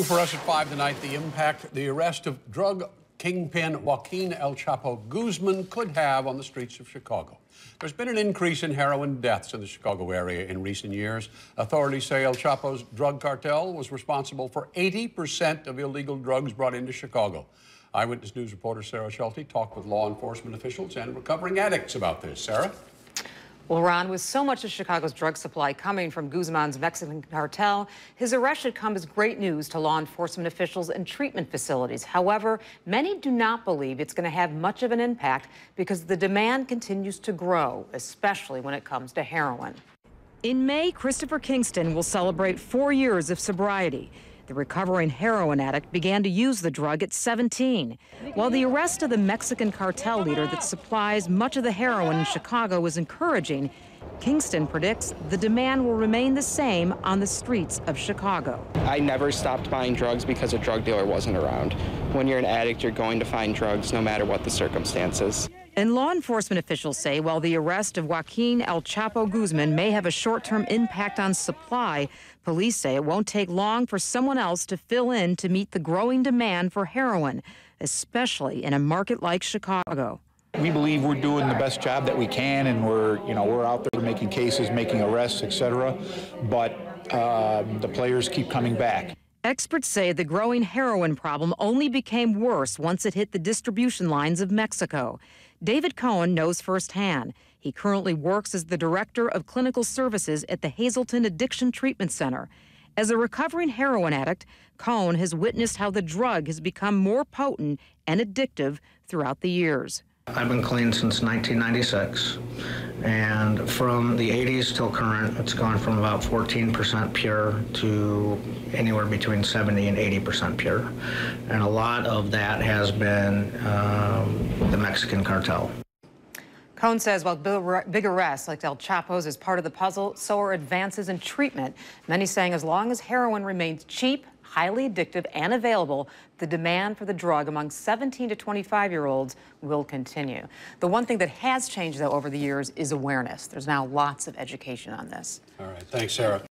For us at 5 tonight, the arrest of drug kingpin Joaquin El Chapo Guzman could have on the streets of Chicago. There's been an increase in heroin deaths in the Chicago area in recent years. Authorities say El Chapo's drug cartel was responsible for 80% of illegal drugs brought into Chicago. Eyewitness News reporter Sarah Schulte talked with law enforcement officials and recovering addicts about this. Sarah? Well, Ron, with so much of Chicago's drug supply coming from Guzman's Mexican cartel, his arrest should come as great news to law enforcement officials and treatment facilities. However, many do not believe it's going to have much of an impact because the demand continues to grow, especially when it comes to heroin. In May, Christopher Kingston will celebrate 4 years of sobriety. The recovering heroin addict began to use the drug at 17. While the arrest of the Mexican cartel leader that supplies much of the heroin in Chicago is encouraging, Kingston predicts the demand will remain the same on the streets of Chicago. I never stopped buying drugs because a drug dealer wasn't around. When you're an addict, you're going to find drugs no matter what the circumstances. And law enforcement officials say while the arrest of Joaquin El Chapo Guzman may have a short-term impact on supply, police say it won't take long for someone else to fill in to meet the growing demand for heroin, especially in a market like Chicago. We believe we're doing the best job that we can, and we're out there making cases, making arrests, etc. But the players keep coming back. Experts say the growing heroin problem only became worse once it hit the distribution lines of Mexico. David Cohen knows firsthand. He currently works as the director of clinical services at the Hazleton Addiction Treatment Center. As a recovering heroin addict, Cohen has witnessed how the drug has become more potent and addictive throughout the years. I've been clean since 1996, and from the 80s till current, it's gone from about 14% pure to anywhere between 70 and 80% pure. And a lot of that has been the Mexican cartel. Cohen says while big arrests like El Chapo's is part of the puzzle, so are advances in treatment. Many saying as long as heroin remains cheap, highly addictive, and available, the demand for the drug among 17 to 25-year-olds will continue. The one thing that has changed, though, over the years is awareness. There's now lots of education on this. All right. Thanks, Sarah.